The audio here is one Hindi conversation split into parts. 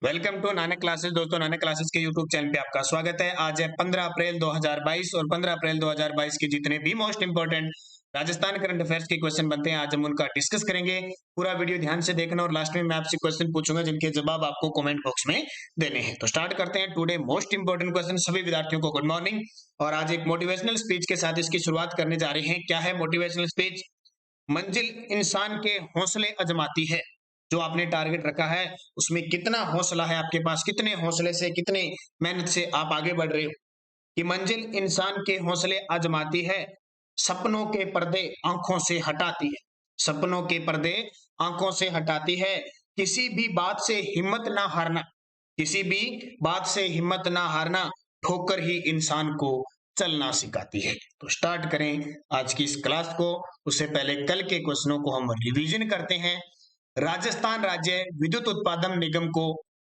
Welcome to Nanak classes. दोस्तों, नानक क्लासेस के यूट्यूब चैनल पे आपका स्वागत है। आज है 15 अप्रैल 2022 और 15 अप्रैल 2022 के जितने भी most important Rajasthan current affairs के क्वेश्चन बनते हैं आज हम उनका डिस्कस करेंगे। पूरा वीडियो ध्यान से देखना और लास्ट में मैं आपसे क्वेश्चन पूछूंगा जिनके जवाब आपको कमेंट बॉक्स में देने हैं। तो स्टार्ट करते हैं टुडे मोस्ट इंपोर्टेंट क्वेश्चन। सभी विद्यार्थियों को गुड मॉर्निंग। और आज एक मोटिवेशनल स्पीच के साथ इसकी शुरुआत करने जा रहे हैं। क्या है मोटिवेशनल स्पीच? मंजिल इंसान के हौसले आजमाती है। जो आपने टारगेट रखा है उसमें कितना हौसला है आपके पास, कितने हौसले से, कितने मेहनत से आप आगे बढ़ रहे हो। कि मंजिल इंसान के हौसले आजमाती है, सपनों के पर्दे आंखों से हटाती है। सपनों के पर्दे आंखों से हटाती है। किसी भी बात से हिम्मत ना हारना, किसी भी बात से हिम्मत ना हारना ठोकर ही इंसान को चलना सिखाती है। तो स्टार्ट करें आज की इस क्लास को। उससे पहले कल के क्वेश्चनों को हम रिवीजन करते हैं। राजस्थान राज्य विद्युत उत्पादन निगम को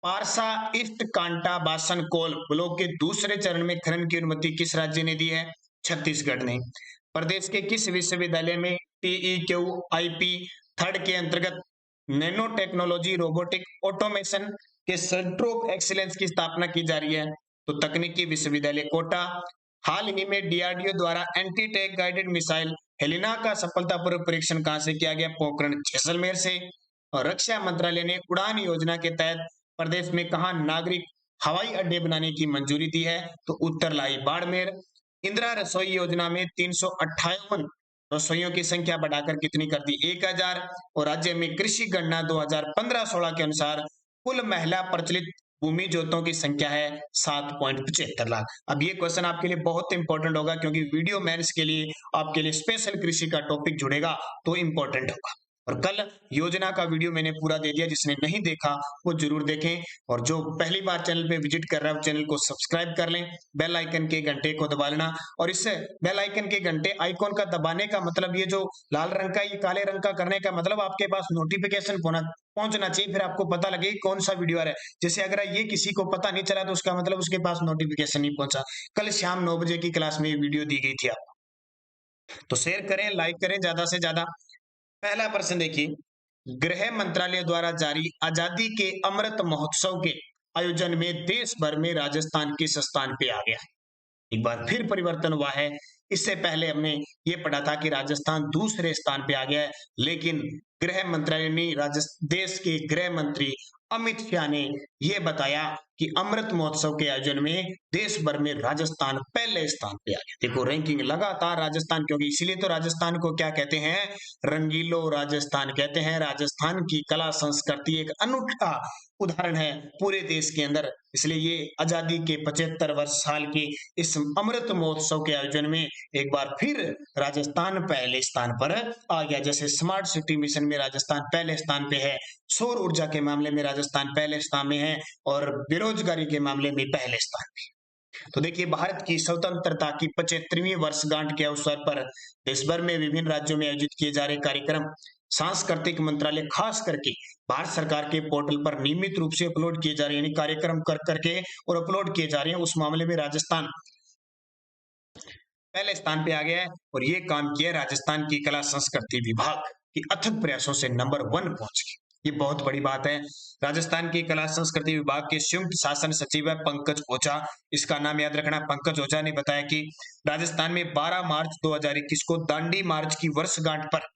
पारसा ईस्ट कांटा बासन कोल ब्लॉक के दूसरे चरण में खनन की अनुमति किस राज्य ने दी है? छत्तीसगढ़ ने। प्रदेश के किस विश्वविद्यालय में TEQ-IP थर्ड के अंतर्गत नैनो टेक्नोलॉजी रोबोटिक ऑटोमेशन के सेंटर ऑफ एक्सीलेंस की स्थापना की जा रही है? तो तकनीकी विश्वविद्यालय कोटा। हाल ही में DRDO द्वारा anti tank guided missile Helina का सफलतापूर्वक परीक्षण कहां से किया गया? पोखरण जैसलमेर से। और रक्षा मंत्रालय ने उड़ान योजना के तहत प्रदेश में कहा नागरिक हवाई अड्डे बनाने की मंजूरी दी है? तो उत्तर लाई बाड़मेर। इंदिरा रसोई योजना में 358 रसोइयों की संख्या बढ़ाकर कितनी कर दी? 1000। और राज्य में कृषि गणना 2015-16 के अनुसार कुल महिला प्रचलित भूमि जोतों की संख्या है 7.75 लाख। अब ये क्वेश्चन आपके लिए बहुत इंपॉर्टेंट होगा क्योंकि वीडियो मेंस के लिए आपके लिए स्पेशल कृषि का टॉपिक जुड़ेगा तो इंपॉर्टेंट होगा। और कल योजना का वीडियो मैंने पूरा दे दिया, जिसने नहीं देखा वो जरूर देखें। और जो पहली बार चैनल पे विजिट कर रहा है चैनल को सब्सक्राइब कर लें, बेल आइकन के घंटे को दबा लेना। और इससे बेल आइकन के घंटे आइकॉन का दबाने का मतलब, ये जो लाल रंग का ये काले रंग का करने का मतलब आपके पास नोटिफिकेशन पहुंचना चाहिए, फिर आपको पता लगे कौन सा वीडियो आ रहा है। जैसे अगर ये किसी को पता नहीं चला तो उसका मतलब उसके पास नोटिफिकेशन नहीं पहुंचा। कल शाम 9 बजे की क्लास में ये वीडियो दी गई थी आपको। तो शेयर करें, लाइक करें ज्यादा से ज्यादा। पहला प्रश्न देखिए, गृह मंत्रालय द्वारा जारी आजादी के अमृत महोत्सव के आयोजन में देश भर में राजस्थान किस स्थान पे आ गया है? एक बार फिर परिवर्तन हुआ है। इससे पहले हमने ये पढ़ा था कि राजस्थान दूसरे स्थान पे आ गया है, लेकिन गृह मंत्रालय ने देश के गृह मंत्री अमित शाह ने यह बताया कि अमृत महोत्सव के आयोजन में देश भर में राजस्थान पहले स्थान पे आ गया। देखो रैंकिंग लगातार राजस्थान, क्योंकि इसीलिए तो राजस्थान को क्या कहते हैं? रंगीलो राजस्थान कहते हैं। राजस्थान की कला संस्कृति एक अनूठा उदाहरण है पूरे देश के अंदर। इसलिए ये आजादी के 75 वर्ष साल के इस अमृत महोत्सव के आयोजन में एक बार फिर राजस्थान पहले स्थान पर आ गया। जैसे स्मार्ट सिटी मिशन में राजस्थान पहले स्थान पे है, सौर ऊर्जा के मामले में राजस्थान पहले स्थान में है, और बेरोजगारी के मामले में पहले स्थान पे। तो देखिए, भारत की स्वतंत्रता की 75वीं वर्षगांठ के अवसर पर देश भर में विभिन्न राज्यों में आयोजित किए जा रहे कार्यक्रम सांस्कृतिक मंत्रालय खास करके भारत सरकार के पोर्टल पर नियमित रूप से अपलोड किए जा रहे हैं, यानी कार्यक्रम कर करके और अपलोड किए जा रहे हैं। उस मामले में राजस्थान पहले स्थान पे आ गया है और ये काम किया राजस्थान की कला संस्कृति विभाग की अथक प्रयासों से नंबर 1 पहुंच गया। ये बहुत बड़ी बात है। राजस्थान की कला संस्कृति विभाग के संयुक्त शासन सचिव है पंकज ओझा। इसका नाम याद रखना। पंकज ओझा ने बताया कि राजस्थान में 12 मार्च 2021 को दांडी मार्च की वर्षगांठ पर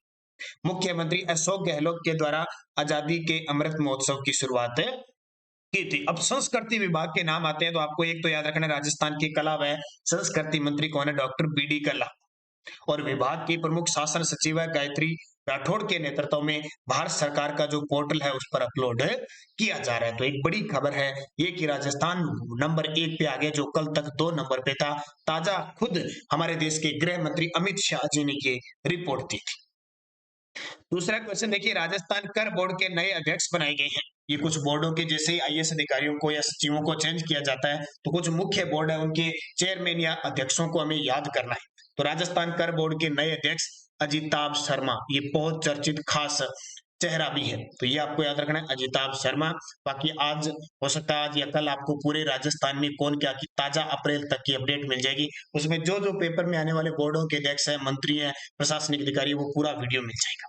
मुख्यमंत्री अशोक गहलोत के द्वारा आजादी के अमृत महोत्सव की शुरुआत की थी। अब संस्कृति विभाग के नाम आते हैं तो आपको एक तो याद रखना, राजस्थान की कला व संस्कृति मंत्री कौन है? डॉक्टर BD कल्ला। और विभाग की प्रमुख शासन सचिव है गायत्री राठौड़ के नेतृत्व में भारत सरकार का जो पोर्टल है उस पर अपलोड किया जा रहा है। तो एक बड़ी खबर है ये कि राजस्थान नंबर 1 पे आ गया, जो कल तक 2 नंबर पे था। ताजा खुद हमारे देश के गृह मंत्री अमित शाह जी ने ये रिपोर्ट दी थी। दूसरा क्वेश्चन देखिए, राजस्थान कर बोर्ड के नए अध्यक्ष बनाए गए हैं। ये कुछ बोर्डों के जैसे IAS अधिकारियों को या सचिवों को चेंज किया जाता है, तो कुछ मुख्य बोर्ड है उनके चेयरमैन या अध्यक्षों को हमें याद करना है। तो राजस्थान कर बोर्ड के नए अध्यक्ष अजिताभ शर्मा, ये बहुत चर्चित खास चेहरा भी है, तो ये आपको याद रखना है, अजिताभ शर्मा। बाकी आज हो सकता है आज या कल आपको पूरे राजस्थान में कौन क्या की ताजा अप्रैल तक की अपडेट मिल जाएगी। उसमें जो जो पेपर में आने वाले बोर्डों के अध्यक्ष है, मंत्री है, प्रशासनिक अधिकारी, वो पूरा वीडियो मिल जाएगा।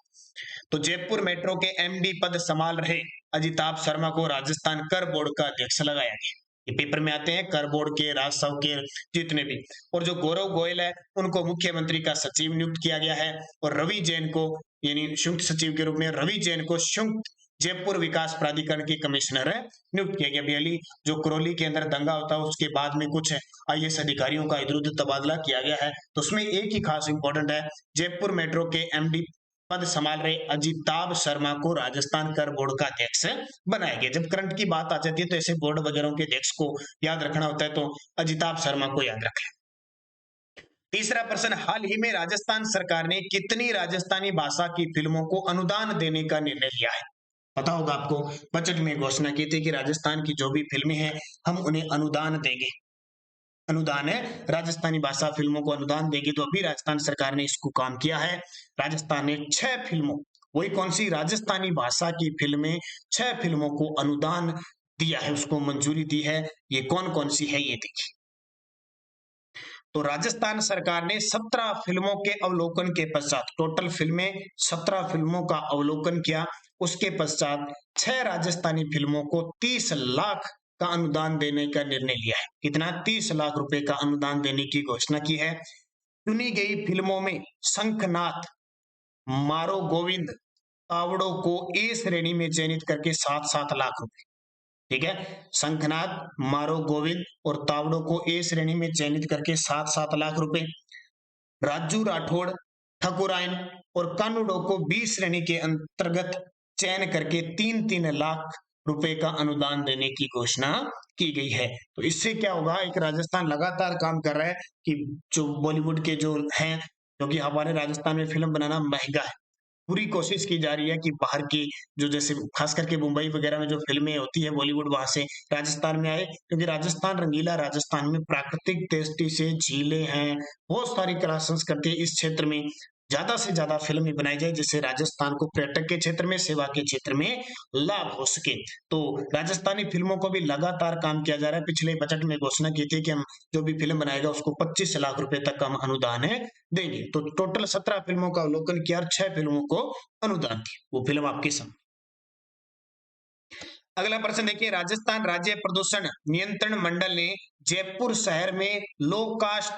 तो जयपुर मेट्रो के एमडी पद संभाल रहे अजिताभ शर्मा को राजस्थान कर बोर्ड का अध्यक्ष लगाया गया। ये पेपर में आते हैं कर बोर्ड के, राजस्व के, जितने भी। और जो गौरव गोयल है उनको मुख्यमंत्री का सचिव नियुक्त किया गया है। और रवि जैन को, यानी संयुक्त सचिव के रूप में रवि जैन को संयुक्त जयपुर विकास प्राधिकरण के कमिश्नर नियुक्त किया गया। बहली जो करौली के अंदर दंगा होता है उसके बाद में कुछ आईएएस अधिकारियों का इधर उधर तबादला किया गया है, तो उसमें एक ही खास इंपॉर्टेंट है, जयपुर मेट्रो के एमडी पद संभाल रहे अजिताभ शर्मा को राजस्थान कर बोर्ड का अध्यक्ष बनाया गया। जब करंट की बात आ जाती है तो ऐसे बोर्ड वगैरह के अध्यक्ष को याद रखना होता है, तो अजिताभ शर्मा को याद रखें। तीसरा प्रश्न, हाल ही में राजस्थान सरकार ने कितनी राजस्थानी भाषा की फिल्मों को अनुदान देने का निर्णय लिया है? पता होगा आपको, बजट में घोषणा की थी कि राजस्थान की जो भी फिल्में हैं हम उन्हें अनुदान देंगे। अनुदान है, राजस्थानी भाषा फिल्मों को अनुदान देगी। तो अभी राजस्थान सरकार ने इसको काम किया है। राजस्थान ने 6 फिल्मों, वही कौन सी, राजस्थानी भाषा की फिल्में, 6 फिल्मों को अनुदान दिया है, उसको मंजूरी दी है। ये कौन कौन सी है ये देखिए। तो राजस्थान सरकार ने 17 फिल्मों के अवलोकन के पश्चात, टोटल फिल्में 17 फिल्मों का अवलोकन किया, उसके पश्चात 6 राजस्थानी फिल्मों को 30 लाख का अनुदान देने का निर्णय लिया है। कितना? 30 लाख रुपए का अनुदान देने की घोषणा की है। चुनी गई फिल्मों में शंखनाथ, मारो गोविंद, तावड़ो को ए श्रेणी में चयनित करके 7-7 लाख रुपए, ठीक है। शंखनाथ, मारो गोविंद और तावड़ो को ए श्रेणी में चयनित करके 7-7 लाख रुपए। राजू राठौड़, ठकुराइन और कानूडो को बी श्रेणी के अंतर्गत चयन करके 3-3 लाख रुपए का अनुदान देने की घोषणा की गई है। तो इससे क्या होगा, एक राजस्थान लगातार काम कर रहा है कि जो बॉलीवुड के जो हैं, क्योंकि हमारे राजस्थान में फिल्म बनाना महंगा है, पूरी कोशिश की जा रही है कि बाहर की जो, जैसे खास करके मुंबई वगैरह में जो फिल्में होती है बॉलीवुड, वहां से राजस्थान में आए, क्योंकि राजस्थान रंगीला, राजस्थान में प्राकृतिक दृष्टि से झीलें हैं, बहुत सारी कला संस्कृति, इस क्षेत्र में ज्यादा से ज्यादा फिल्में बनाई जाए जिससे राजस्थान को पर्यटक के क्षेत्र में, सेवा के क्षेत्र में लाभ हो सके। तो राजस्थानी फिल्मों को भी लगातार काम किया जा रहा है। पिछले बजट में घोषणा की थी कि हम जो भी फिल्म बनाएगा उसको 25 लाख रुपए तक का हम अनुदान देंगे। तो टोटल 17 फिल्मों का अवलोकन किया और 6 फिल्मों को अनुदान दिया। वो फिल्म आपके सामने। अगला प्रश्न देखिए, राजस्थान राज्य प्रदूषण नियंत्रण मंडल ने जयपुर शहर में लो कास्ट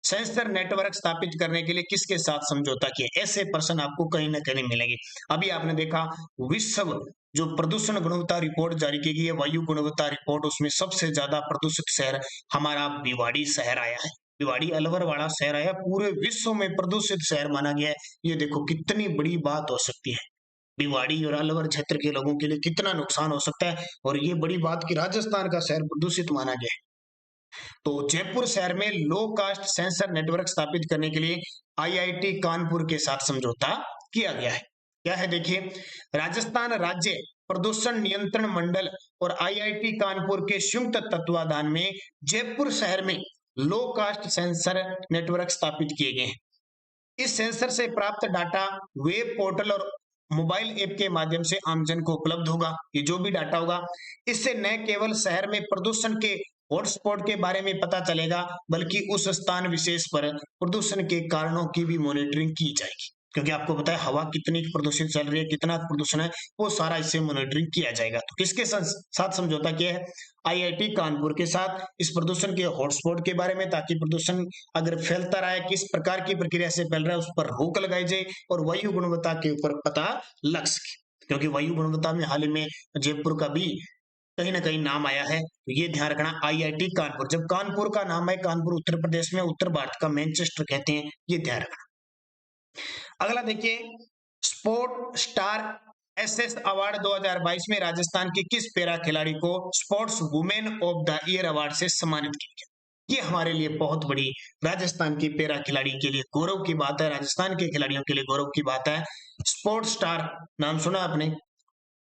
सेंसर नेटवर्क स्थापित करने के लिए किसके साथ समझौता किया? ऐसे प्रश्न आपको कहीं ना कहीं मिलेंगे। अभी आपने देखा विश्व जो प्रदूषण गुणवत्ता रिपोर्ट जारी की गई है, वायु गुणवत्ता रिपोर्ट, उसमें सबसे ज्यादा प्रदूषित शहर हमारा भिवाड़ी शहर आया है। भिवाड़ी अलवर वाला शहर आया, पूरे विश्व में प्रदूषित शहर माना गया है। ये देखो कितनी बड़ी बात हो सकती है, भिवाड़ी और अलवर क्षेत्र के लोगों के लिए कितना नुकसान हो सकता है। और ये बड़ी बात कि राजस्थान का शहर प्रदूषित माना गया है। तो जयपुर शहर में लो कास्ट सेंसर नेटवर्क स्थापित करने के लिए आईआईटी कानपुर के साथ समझौता किया गया है। क्या है देखिए, राजस्थान राज्य प्रदूषण नियंत्रण मंडल और आईआईटी कानपुर के संयुक्त तत्वाधान में जयपुर शहर में लो कास्ट सेंसर नेटवर्क स्थापित किए गए हैं। इस सेंसर से प्राप्त डाटा वेब पोर्टल और मोबाइल ऐप के माध्यम से आमजन को उपलब्ध होगा। ये जो भी डाटा होगा, इससे न केवल शहर में प्रदूषण के हॉटस्पॉट के बारे में पता चलेगा, बल्कि उस स्थान विशेष पर प्रदूषण के कारणों की भी मॉनिटरिंग की जाएगी। क्योंकि आपको पता है हवा कितनी प्रदूषित चल रही है, कितना प्रदूषण है, वो सारा इससे मॉनिटरिंग किया जाएगा। तो किसके साथ समझौता किया है? आईआईटी कानपुर के साथ, इस प्रदूषण के हॉटस्पॉट के बारे में, ताकि प्रदूषण अगर फैलता रहा है, किस प्रकार की प्रक्रिया से फैल रहा है, उस पर रोक लगाई जाए और वायु गुणवत्ता के ऊपर पता लग सके। क्योंकि वायु गुणवत्ता में हाल ही में जयपुर का भी कहीं ना कहीं नाम आया है, तो ये ध्यान रखना। आईआईटी कानपुर, जब कानपुर का नाम है, कानपुर उत्तर प्रदेश में, उत्तर भारत का मैनचेस्टर कहते हैं, ये ध्यान रखना। अगला देखिए, स्पोर्ट स्टार एसएस अवार्ड 2022 में राजस्थान की किस पैरा खिलाड़ी को sports women of the year award से सम्मानित किया गया? ये हमारे लिए बहुत बड़ी, राजस्थान की पैरा खिलाड़ी के लिए गौरव की बात है, राजस्थान के खिलाड़ियों के लिए गौरव की बात है। स्पोर्ट स्टार नाम सुना आपने,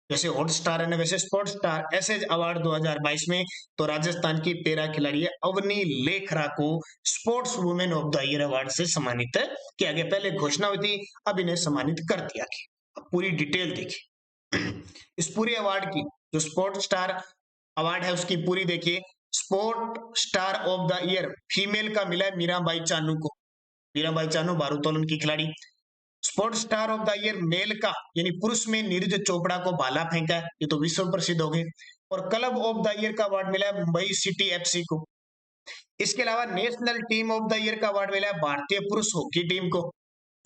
जैसे हॉट स्टार है ना, वैसे स्पोर्ट्स स्टार एसएस अवार्ड 2022 में तो राजस्थान की पैरा खिलाड़ी है अवनी लेखरा को sports women of the year award से सम्मानित किया गया। पहले घोषणा हुई थी, अब इन्हें सम्मानित कर दिया गया। अब पूरी डिटेल देखिए इस पूरे अवार्ड की, जो स्पोर्ट स्टार अवार्ड है उसकी पूरी देखिए। Sport star of the year female का मिला है मीराबाई चानू को। मीराबाई चानू भारोत्तोलन की खिलाड़ी। Sports star of the year male का यानी पुरुष में नीरज चोपड़ा को भाला फेंका है, ये तो विश्व प्रसिद्ध हो गए। और क्लब ऑफ द ईयर का अवार्ड मिला है मुंबई सिटी एफसी को। इसके अलावा national team of the year का अवार्ड मिला है भारतीय पुरुष हॉकी टीम को,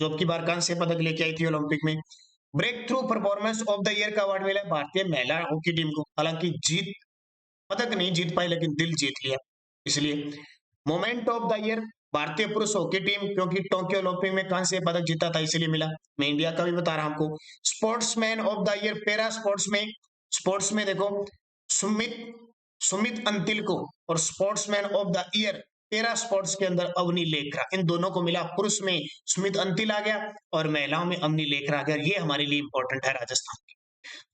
जो अब की बार कांस्य पदक लेके आई थी ओलंपिक में। Breakthrough performance of the year का अवार्ड मिला है भारतीय महिला हॉकी टीम को, हालांकि जीत पदक नहीं जीत पाई लेकिन दिल जीत लिया इसलिए। मोमेंट ऑफ द ईयर भारतीय पुरुष हॉकी टीम, क्योंकि टोक्यो ओलंपिक में कांस्य पदक जीता था इसलिए मिला। मैं इंडिया का भी बता रहा हूं आपको। Sportsman of the year para sports में देखो सुमित सुमित अंतिल को, और sportsman of the year para sports के अंदर अवनी लेखरा, इन दोनों को मिला। पुरुष में सुमित अंतिल आ गया और महिलाओं में अवनी लेखरा आ गया। ये हमारे लिए इंपॉर्टेंट है राजस्थान की।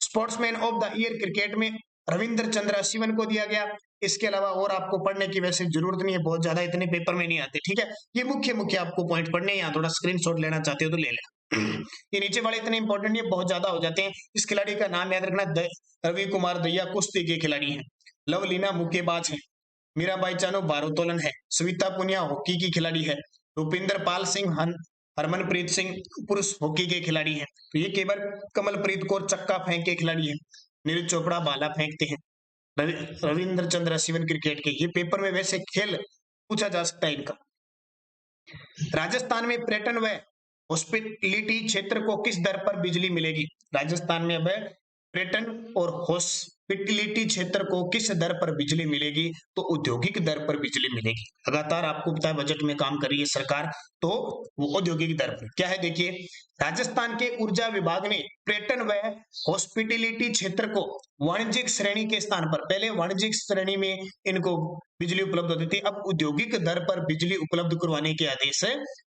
Sportsman of the year cricket में रविंद्र चंद्र अश्विन को दिया गया। इसके अलावा और आपको पढ़ने की वैसे जरूरत नहीं है, बहुत ज्यादा इतने पेपर में नहीं आते, ठीक है। ये मुख्य मुख्य आपको पॉइंट पढ़ने, यहाँ थोड़ा स्क्रीनशॉट लेना चाहते हो तो ले लेना। ये नीचे वाले इतने इंपॉर्टेंट ये बहुत ज्यादा हो जाते हैं। इस खिलाड़ी का नाम याद रखना, रवि कुमार दहिया कुश्ती के खिलाड़ी हैं। लवलीना मुक्केबाज है। मीराबाई चानू भारोत्तोलन है। सविता पुनिया हॉकी की खिलाड़ी है। रुपिंदर पाल सिंह हरमनप्रीत सिंह पुरुष हॉकी के खिलाड़ी हैं। तो ये केवल कमलप्रीत कौर चक्का फेंक के खिलाड़ी है। नीरज चोपड़ा भाला फेंकते हैं। रविंद्र चंद्र अश्विन क्रिकेट के। ये पेपर में वैसे खेल पूछा जा सकता है इनका। राजस्थान में पर्यटन व हॉस्पिटलिटी क्षेत्र को किस दर पर बिजली मिलेगी? राजस्थान में अब पर्यटन और हॉस्पिटलिटी क्षेत्र को किस दर पर बिजली मिलेगी? तो औद्योगिक दर पर बिजली मिलेगी। लगातार आपको पता है बजट में काम कर रही है सरकार, तो वो औद्योगिक दर पर क्या है देखिए। राजस्थान के ऊर्जा विभाग ने पर्यटन व हॉस्पिटलिटी क्षेत्र को वाणिज्यिक श्रेणी के स्थान पर, पहले वाणिज्यिक श्रेणी में इनको बिजली उपलब्ध होती थी, अब औद्योगिक दर पर बिजली उपलब्ध करवाने के आदेश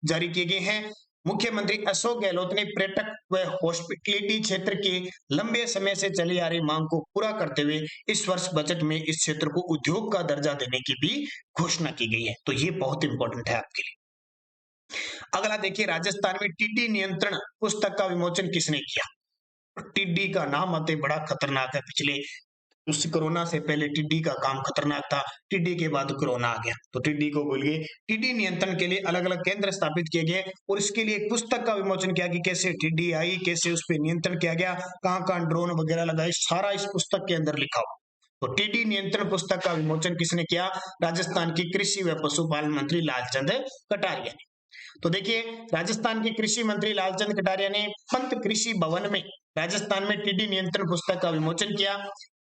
जारी किए गए हैं। मुख्यमंत्री अशोक गहलोत ने पर्यटक व हॉस्पिटलिटी क्षेत्र की लंबे समय से चली आ रही मांग को पूरा करते हुए इस वर्ष बजट में इस क्षेत्र को उद्योग का दर्जा देने की भी घोषणा की गई है। तो ये बहुत इंपॉर्टेंट है आपके लिए। अगला देखिए, राजस्थान में टिड्डी नियंत्रण पुस्तक का विमोचन किसने किया? टिड्डी का नाम आते बड़ा खतरनाक है। पिछले उस कोरोना से पहले टिड्डी का काम खतरनाक था, टिड्डी के बाद कोरोना आ गया तो टिड्डी को बोलिए। टिड्डी नियंत्रण के लिए अलग अलग केंद्र स्थापित किए गए और इसके लिए एक पुस्तक का विमोचन किया कि कैसे टिड्डी आई, कैसे उस पर नियंत्रण किया गया, कहाँ कहाँ ड्रोन वगैरह लगाए, सारा इस पुस्तक के अंदर लिखा हो। तो टिड्डी नियंत्रण पुस्तक का विमोचन किसने किया? राजस्थान की कृषि व पशुपालन मंत्री लालचंद कटारिया ने। तो देखिए, राजस्थान के कृषि मंत्री लालचंद कटारिया ने पंत कृषि भवन में राजस्थान में टिड्डी नियंत्रण पुस्तक का विमोचन किया।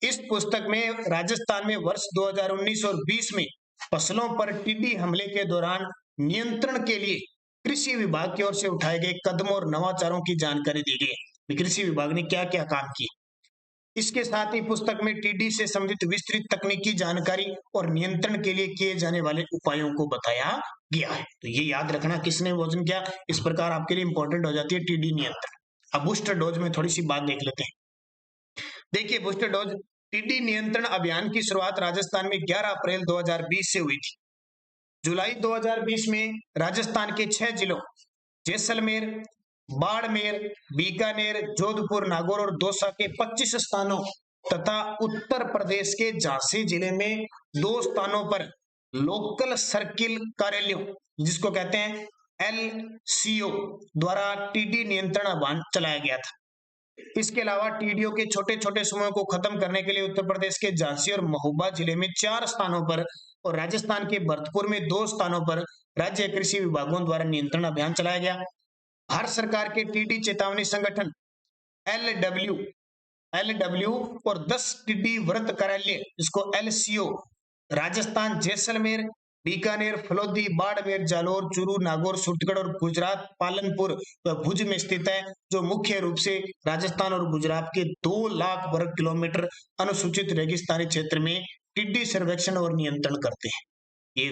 इस पुस्तक में राजस्थान में वर्ष 2019 और 20 में फसलों पर टिड्डी हमले के दौरान नियंत्रण के लिए कृषि विभाग की ओर से उठाए गए कदमों और नवाचारों की जानकारी दी गई। कृषि विभाग ने क्या क्या काम किए। इसके साथ ही पुस्तक में टिड्डी से संबंधित विस्तृत तकनीकी जानकारी और नियंत्रण के लिए किए जाने वाले उपायों को बताया गया है। तो ये याद रखना किसने विमोचन किया, इस प्रकार आपके लिए इंपॉर्टेंट हो जाती है टिड्डी नियंत्रण। अब बूस्टर डोज में थोड़ी सी बात देख लेते हैं। देखिए, बूस्टर डोज टिड्डी नियंत्रण अभियान की शुरुआत राजस्थान में 11 अप्रैल 2020 से हुई थी। जुलाई 2020 में राजस्थान के 6 जिलों जैसलमेर, बाड़मेर, बीकानेर, जोधपुर, नागौर और दौसा के 25 स्थानों तथा उत्तर प्रदेश के झांसी जिले में 2 स्थानों पर लोकल सर्किल कार्यालयों, जिसको कहते हैं LCO, द्वारा टीडी नियंत्रण अभियान चलाया गया था। इसके अलावा टीडीओ के छोटे छोटे समूहों को खत्म करने के लिए उत्तर प्रदेश के झांसी और महोबा जिले में 4 स्थानों पर और राजस्थान के भरतपुर में 2 स्थानों पर राज्य कृषि विभागों द्वारा नियंत्रण अभियान चलाया गया। भारत सरकार के टीडी चेतावनी संगठन LW और 10 टीडी व्रत कार्यालय, जिसको LCO, राजस्थान, जैसलमेर, बीकानेर, फलोदी, बाड़मेर, जालोर, चूरू, नागौर, सूरतगढ़ और गुजरात पालनपुर व भुज में स्थित है, जो मुख्य रूप से राजस्थान और गुजरात के 2 लाख वर्ग किलोमीटर अनुसूचित रेगिस्तानी क्षेत्र में टिड्डी सर्वेक्षण और नियंत्रण करते हैं। ये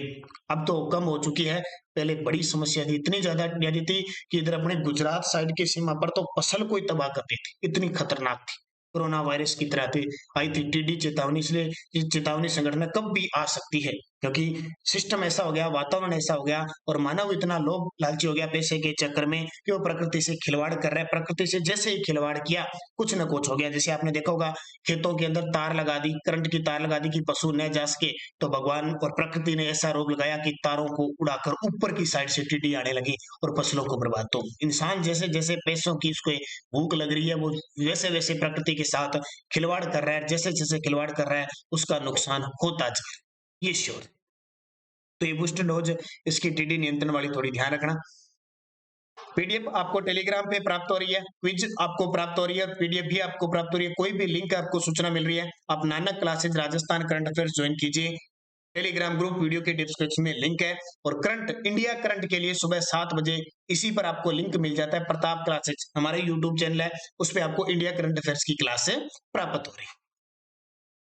अब तो कम हो चुकी है, पहले बड़ी समस्या थी, इतनी ज्यादा टिड्डी थी कि इधर अपने गुजरात साइड की सीमा पर तो फसल को ही तबाह करती थी, इतनी खतरनाक थी। कोरोना वायरस की तरह थी, आई थी टिड्डी चेतावनी, इसलिए चेतावनी संगठन कब भी आ सकती है, क्योंकि सिस्टम ऐसा हो गया, वातावरण ऐसा हो गया और मानव इतना लोभ लालची हो गया पैसे के चक्कर में कि वो प्रकृति से खिलवाड़ कर रहा है। प्रकृति से जैसे ही खिलवाड़ किया कुछ न कुछ हो गया। जैसे आपने देखा होगा खेतों के अंदर तार लगा दी, करंट की तार लगा दी कि पशु न जा सके, तो भगवान और प्रकृति ने ऐसा रोग लगाया कि तारों को उड़ाकर ऊपर की साइड से टिड्डी आने लगी और फसलों को बर्बाद। तो इंसान जैसे जैसे पैसों की उसको भूख लग रही है वो वैसे वैसे प्रकृति के साथ खिलवाड़ कर रहा है, जैसे जैसे खिलवाड़ कर रहा है उसका नुकसान होता जा रहा है, ये श्योर। तो ये बूस्टर डोज इसकी टीडी नियंत्रण वाली थोड़ी ध्यान रखना। पीडीएफ आपको टेलीग्राम पे प्राप्त हो रही है, क्विज आपको प्राप्त हो रही है, पीडीएफ भी आपको प्राप्त हो रही है। कोई भी लिंक आपको सूचना मिल रही है, आप Nanak classes Rajasthan current affairs join कीजिए। टेलीग्राम ग्रुप वीडियो के डिस्क्रिप्शन में लिंक है और करंट इंडिया करंट के लिए सुबह 7 बजे इसी पर आपको लिंक मिल जाता है। प्रताप क्लासेज हमारे यूट्यूब चैनल है, उस पर आपको इंडिया करंट अफेयर्स की क्लास प्राप्त हो रही है।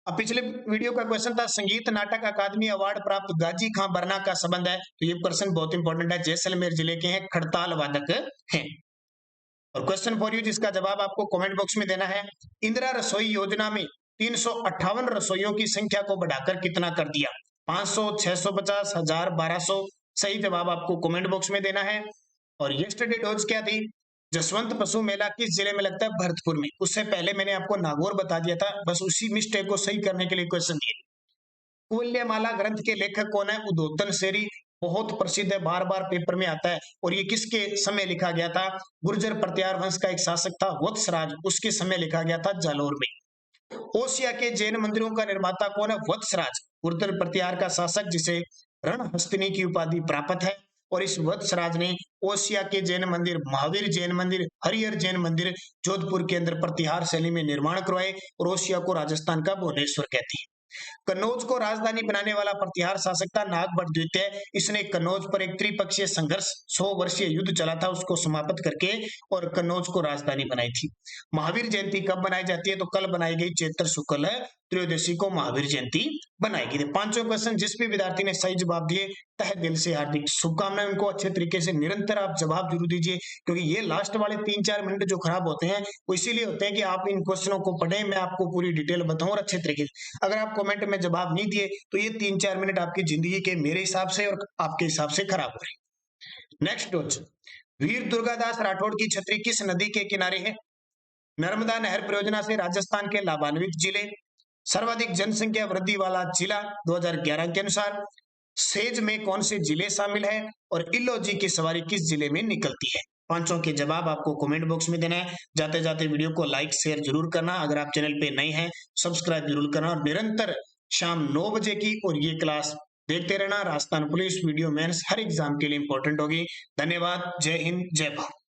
अब पिछले वीडियो का क्वेश्चन था संगीत नाटक अकादमी अवार्ड प्राप्त गाजी खां बरना का संबंध है, तो ये क्वेश्चन बहुत इंपॉर्टेंट है। जैसलमेर जिले के हैं, खड़ताल वादक हैं। और क्वेश्चन फॉर यू जिसका जवाब आपको कमेंट बॉक्स में देना है। इंदिरा रसोई योजना में 358 रसोइयों की संख्या को बढ़ाकर कितना कर दिया? 500, 650, 1000, 1200। सही जवाब आपको कमेंट बॉक्स में देना है। और यस्टरडे डोज क्या थी? जसवंत पशु मेला किस जिले में लगता है? भरतपुर में। उससे पहले मैंने आपको नागौर बता दिया था, बस उसी मिस्टेक को सही करने के लिए क्वेश्चन दिए। कुल्यमाला ग्रंथ के लेखक कौन है? उद्योतन सेरी, बहुत प्रसिद्ध है, बार बार पेपर में आता है। और ये किसके समय लिखा गया था? गुर्जर प्रत्यार वंश का एक शासक था वत्सराज, उसके समय लिखा गया था जालोर में। ओसिया के जैन मंदिरों का निर्माता कौन है? वत्सराज, गुर्जर प्रत्यार का शासक जिसे रणहस्तिनी की उपाधि प्राप्त है। और इस वत्सराज ने ओसिया के जैन मंदिर, महावीर जैन मंदिर, हरिहर जैन मंदिर जोधपुर के अंदर प्रतिहार शैली में निर्माण करवाए। और ओसिया को राजस्थान का भुवनेश्वर कहती है। कन्नौज को राजधानी बनाने वाला प्रतिहार शासक था नागभट्ट द्वितीय। इसने कन्नौज पर एक त्रिपक्षीय संघर्ष 100 वर्षीय युद्ध चला था, उसको समाप्त करके और कन्नौज को राजधानी बनाई थी। महावीर जयंती कब बनाई जाती है? तो कल बनाई गई, चैत्र शुक्ल त्रयोदशी को महावीर जयंती बनाई गई। पांचों क्वेश्चन जिस भी विद्यार्थी ने सही जवाब दिए तहे दिल से हार्दिक शुभकामनाएं। उनको अच्छे तरीके से निरंतर आप जवाब जरूर दीजिए, क्योंकि ये लास्ट वाले 3-4 मिनट जो खराब होते हैं वो इसीलिए होते हैं कि आप इन क्वेश्चनों को पढ़ें, मैं आपको पूरी डिटेल बताऊं और अच्छे तरीके से। अगर आप कमेंट में जवाब नहीं दिए तो ये 3-4 मिनट आपकी जिंदगी के मेरे हिसाब से और आपके हिसाब से खराब हो रहे। नेक्स्ट क्वेश्चन, वीर दुर्गादास राठौड़ की छतरी किस नदी के किनारे है? नर्मदा नहर परियोजना से राजस्थान के लाभान्वित जिले, सर्वाधिक जनसंख्या वृद्धि वाला जिला 2011 के अनुसार, सेज में कौन से जिले शामिल है और इल्लोजी की सवारी किस जिले में निकलती है? पांचों के जवाब आपको कमेंट बॉक्स में देना है। जाते जाते वीडियो को लाइक शेयर जरूर करना, अगर आप चैनल पे नए हैं सब्सक्राइब जरूर करना और निरंतर शाम 9 बजे की और ये क्लास देखते रहना। राजस्थान पुलिस वीडियो मेंस हर एग्जाम के लिए इंपॉर्टेंट होगी। धन्यवाद, जय हिंद, जय भारत।